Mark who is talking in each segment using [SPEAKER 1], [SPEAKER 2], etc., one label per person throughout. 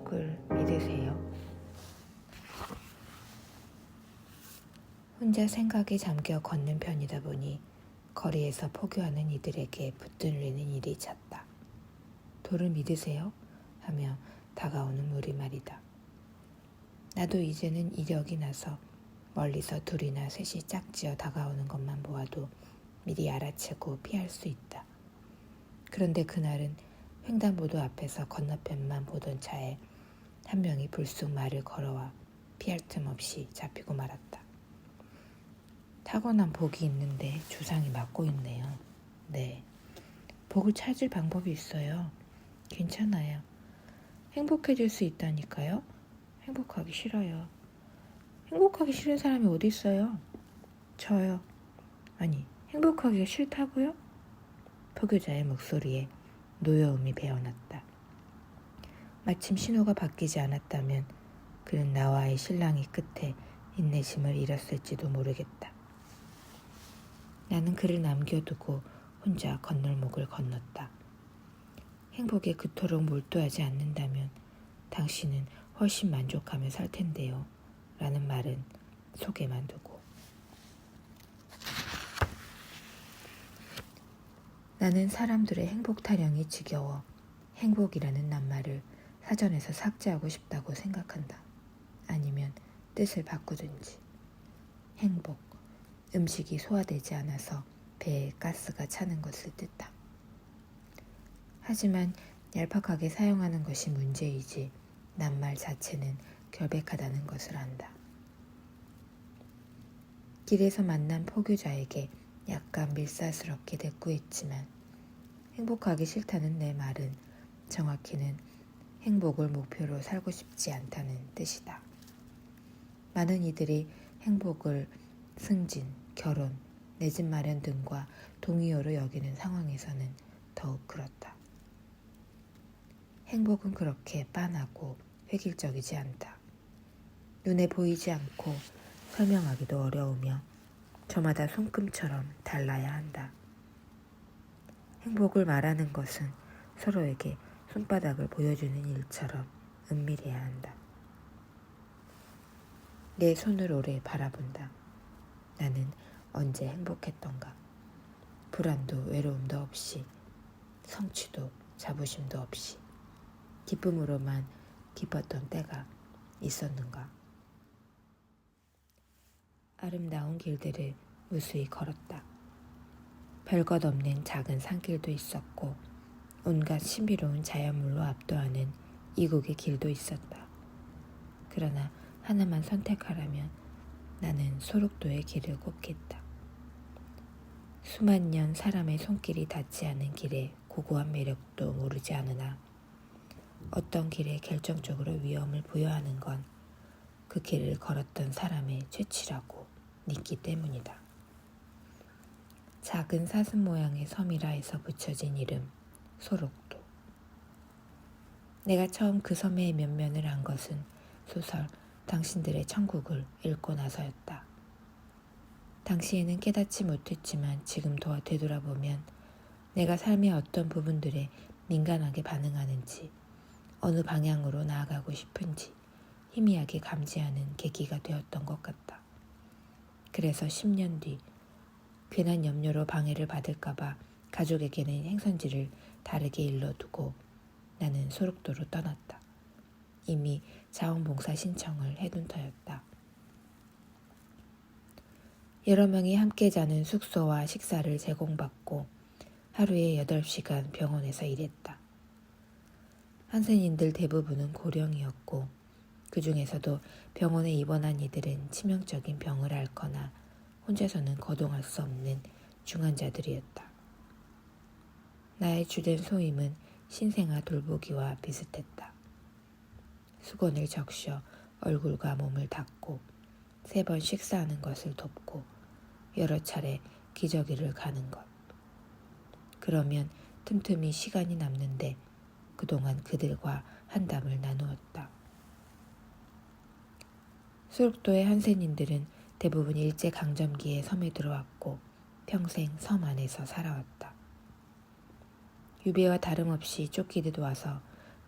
[SPEAKER 1] 행복을 믿으세요? 혼자 생각에 잠겨 걷는 편이다 보니 거리에서 포교하는 이들에게 붙들리는 일이 잦다. 도를 믿으세요? 하며 다가오는 우리말이다. 나도 이제는 이력이 나서 멀리서 둘이나 셋이 짝지어 다가오는 것만 보아도 미리 알아채고 피할 수 있다. 그런데 그날은 횡단보도 앞에서 건너편만 보던 차에 한 명이 불쑥 말을 걸어와 피할 틈 없이 잡히고 말았다. 타고난 복이 있는데 주상이 맞고 있네요. 네, 복을 찾을 방법이 있어요. 괜찮아요. 행복해질 수 있다니까요. 행복하기 싫어요. 행복하기 싫은 사람이 어디 있어요? 저요. 아니, 행복하기가 싫다고요? 포교자의 목소리에 노여움이 배어났다. 마침 신호가 바뀌지 않았다면 그는 나와의 실랑이 끝에 인내심을 잃었을지도 모르겠다. 나는 그를 남겨두고 혼자 건널목을 건넜다. 행복에 그토록 몰두하지 않는다면 당신은 훨씬 만족하며 살 텐데요. 라는 말은 속에만 두고. 나는 사람들의 행복 타령이 지겨워 행복이라는 낱말을 사전에서 삭제하고 싶다고 생각한다. 아니면 뜻을 바꾸든지. 행복, 음식이 소화되지 않아서 배에 가스가 차는 것을 뜻함. 하지만 얄팍하게 사용하는 것이 문제이지 낱말 자체는 결백하다는 것을 안다. 길에서 만난 포교자에게 약간 밀사스럽게 대꾸했지만 행복하기 싫다는 내 말은 정확히는 행복을 목표로 살고 싶지 않다는 뜻이다. 많은 이들이 행복을 승진, 결혼, 내 집 마련 등과 동의어로 여기는 상황에서는 더욱 그렇다. 행복은 그렇게 빤하고 획일적이지 않다. 눈에 보이지 않고 설명하기도 어려우며 저마다 손금처럼 달라야 한다. 행복을 말하는 것은 서로에게 손바닥을 보여주는 일처럼 은밀해야 한다. 내 손을 오래 바라본다. 나는 언제 행복했던가. 불안도 외로움도 없이, 성취도 자부심도 없이 기쁨으로만 기뻤던 때가 있었는가. 아름다운 길들을 무수히 걸었다. 별것 없는 작은 산길도 있었고 온갖 신비로운 자연물로 압도하는 이국의 길도 있었다. 그러나 하나만 선택하라면 나는 소록도의 길을 꼽겠다. 수만 년 사람의 손길이 닿지 않은 길의 고고한 매력도 모르지 않으나 어떤 길에 결정적으로 위험을 부여하는 건 그 길을 걸었던 사람의 죄치라고 믿기 때문이다. 작은 사슴 모양의 섬이라 해서 붙여진 이름 소록도. 내가 처음 그 섬의 면면을 한 것은 소설 당신들의 천국을 읽고 나서였다. 당시에는 깨닫지 못했지만 지금 되돌아보면 내가 삶의 어떤 부분들에 민감하게 반응하는지 어느 방향으로 나아가고 싶은지 희미하게 감지하는 계기가 되었던 것 같다. 그래서 10년 뒤 괜한 염려로 방해를 받을까봐 가족에게는 행선지를 다르게 일러두고 나는 소록도로 떠났다. 이미 자원봉사 신청을 해둔 터였다. 여러 명이 함께 자는 숙소와 식사를 제공받고 하루에 8시간 병원에서 일했다. 한센인들 대부분은 고령이었고 그 중에서도 병원에 입원한 이들은 치명적인 병을 앓거나 혼자서는 거동할 수 없는 중환자들이었다. 나의 주된 소임은 신생아 돌보기와 비슷했다. 수건을 적셔 얼굴과 몸을 닦고 3번 식사하는 것을 돕고 여러 차례 기저귀를 가는 것. 그러면 틈틈이 시간이 남는데 그동안 그들과 한담을 나누었다. 소록도의 한센인들은 대부분 일제강점기에 섬에 들어왔고 평생 섬 안에서 살아왔다. 유배와 다름없이 쫓기듯 와서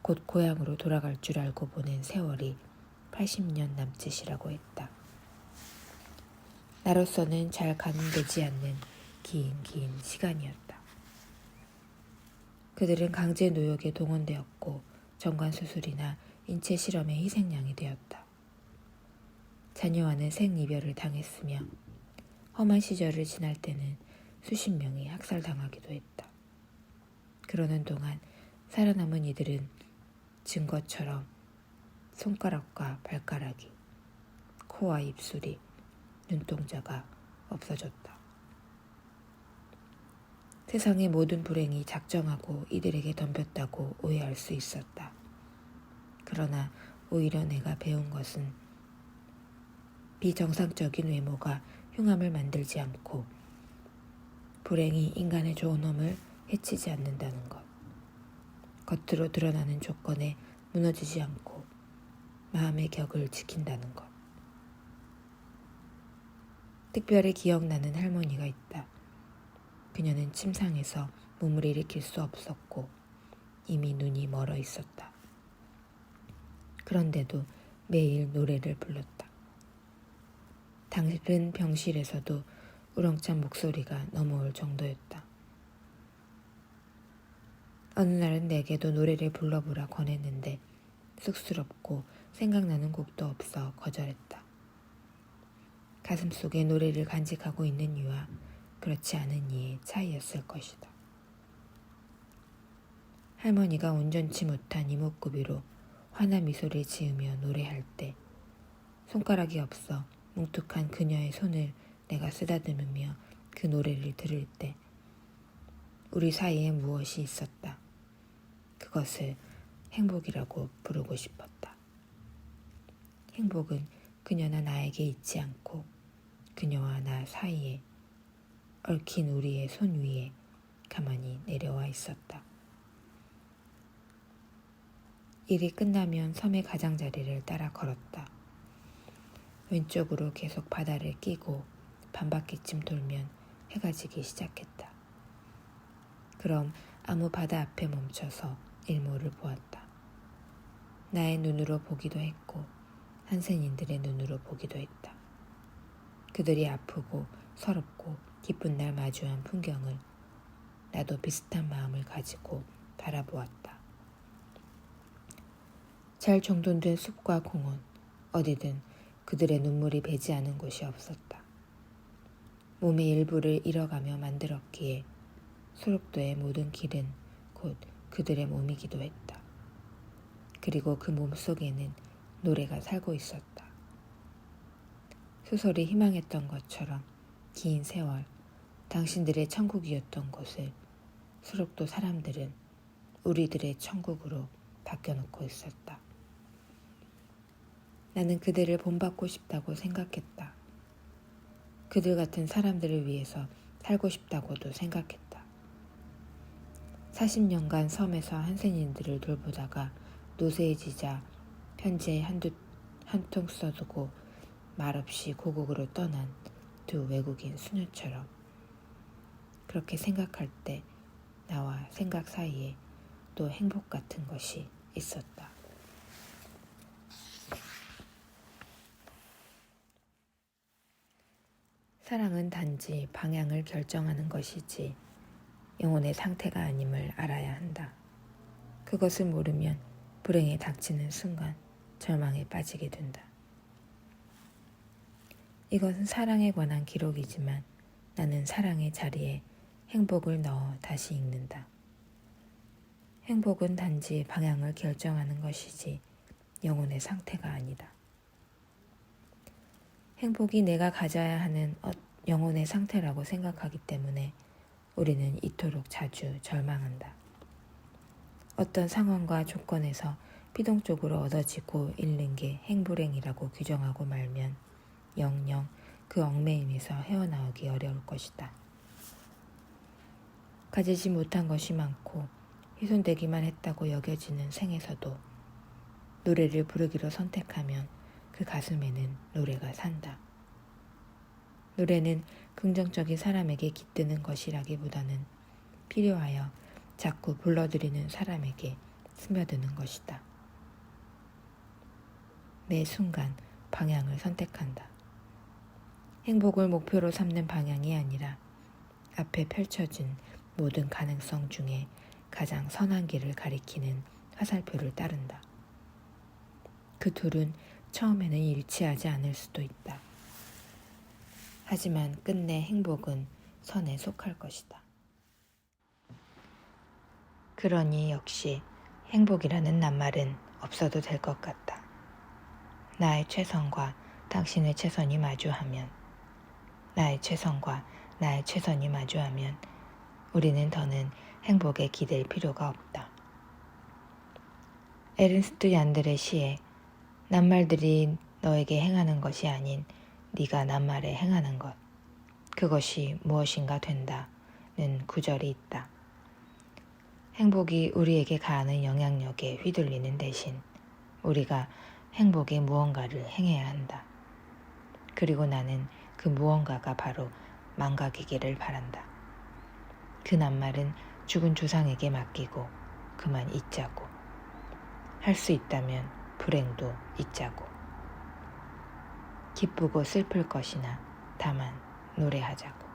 [SPEAKER 1] 곧 고향으로 돌아갈 줄 알고 보낸 세월이 80년 남짓이라고 했다. 나로서는 잘 가늠되지 않는 긴 시간이었다. 그들은 강제 노역에 동원되었고 정관 수술이나 인체 실험의 희생양이 되었다. 자녀와는 생이별을 당했으며 험한 시절을 지날 때는 수십 명이 학살당하기도 했다. 그러는 동안 살아남은 이들은 증거처럼 손가락과 발가락이, 코와 입술이, 눈동자가 없어졌다. 세상의 모든 불행이 작정하고 이들에게 덤볐다고 오해할 수 있었다. 그러나 오히려 내가 배운 것은 비정상적인 외모가 흉함을 만들지 않고 불행이 인간의 좋은 놈을 해치지 않는다는 것. 겉으로 드러나는 조건에 무너지지 않고 마음의 격을 지킨다는 것. 특별히 기억나는 할머니가 있다. 그녀는 침상에서 몸을 일으킬 수 없었고 이미 눈이 멀어 있었다. 그런데도 매일 노래를 불렀다. 다른 병실에서도 우렁찬 목소리가 넘어올 정도였다. 어느 날은 내게도 노래를 불러보라 권했는데 쑥스럽고 생각나는 곡도 없어 거절했다. 가슴속에 노래를 간직하고 있는 이와 그렇지 않은 이의 차이였을 것이다. 할머니가 온전치 못한 이목구비로 환한 미소를 지으며 노래할 때 손가락이 없어 뭉툭한 그녀의 손을 내가 쓰다듬으며 그 노래를 들을 때 우리 사이에 무엇이 있었다. 그것을 행복이라고 부르고 싶었다. 행복은 그녀나 나에게 있지 않고 그녀와 나 사이에 얽힌 우리의 손 위에 가만히 내려와 있었다. 일이 끝나면 섬의 가장자리를 따라 걸었다. 왼쪽으로 계속 바다를 끼고 반바퀴쯤 돌면 해가 지기 시작했다. 그럼 아무 바다 앞에 멈춰서 일몰을 보았다. 나의 눈으로 보기도 했고 한센인들의 눈으로 보기도 했다. 그들이 아프고 서럽고 기쁜 날 마주한 풍경을 나도 비슷한 마음을 가지고 바라보았다. 잘 정돈된 숲과 공원, 어디든 그들의 눈물이 배지 않은 곳이 없었다. 몸의 일부를 잃어가며 만들었기에 소록도의 모든 길은 곧 그들의 몸이기도 했다. 그리고 그 몸 속에는 노래가 살고 있었다. 소설이 희망했던 것처럼 긴 세월 당신들의 천국이었던 곳을 소록도 사람들은 우리들의 천국으로 바뀌어놓고 있었다. 나는 그들을 본받고 싶다고 생각했다. 그들 같은 사람들을 위해서 살고 싶다고도 생각했다. 40년간 섬에서 한센인들을 돌보다가 노쇠해지자 편지에 한 통 써두고 말없이 고국으로 떠난 두 외국인 수녀처럼 그렇게 생각할 때 나와 생각 사이에 또 행복 같은 것이 있었다. 사랑은 단지 방향을 결정하는 것이지 영혼의 상태가 아님을 알아야 한다. 그것을 모르면 불행에 닥치는 순간 절망에 빠지게 된다. 이것은 사랑에 관한 기록이지만 나는 사랑의 자리에 행복을 넣어 다시 읽는다. 행복은 단지 방향을 결정하는 것이지 영혼의 상태가 아니다. 행복이 내가 가져야 하는 영혼의 상태라고 생각하기 때문에 우리는 이토록 자주 절망한다. 어떤 상황과 조건에서 피동적으로 얻어지고 잃는 게 행불행이라고 규정하고 말면 영영 그 얽매임에서 헤어나오기 어려울 것이다. 가지지 못한 것이 많고 훼손되기만 했다고 여겨지는 생에서도 노래를 부르기로 선택하면 그 가슴에는 노래가 산다. 노래는 긍정적인 사람에게 깃드는 것이라기보다는 필요하여 자꾸 불러들이는 사람에게 스며드는 것이다. 매 순간 방향을 선택한다. 행복을 목표로 삼는 방향이 아니라 앞에 펼쳐진 모든 가능성 중에 가장 선한 길을 가리키는 화살표를 따른다. 그 둘은 처음에는 일치하지 않을 수도 있다. 하지만 끝내 행복은 선에 속할 것이다. 그러니 역시 행복이라는 낱말은 없어도 될 것 같다. 나의 최선과 당신의 최선이 마주하면, 나의 최선과 나의 최선이 마주하면 우리는 더는 행복에 기댈 필요가 없다. 에른스트 얀들의 시에 낱말들이 너에게 행하는 것이 아닌 네가 낱말에 행하는 것, 그것이 무엇인가 된다는 구절이 있다. 행복이 우리에게 가하는 영향력에 휘둘리는 대신 우리가 행복의 무언가를 행해야 한다. 그리고 나는 그 무언가가 바로 망각이기를 바란다. 그 낱말은 죽은 조상에게 맡기고 그만 잊자고. 할 수 있다면 불행도 잊자고. 기쁘고 슬플 것이나 다만 노래하자고.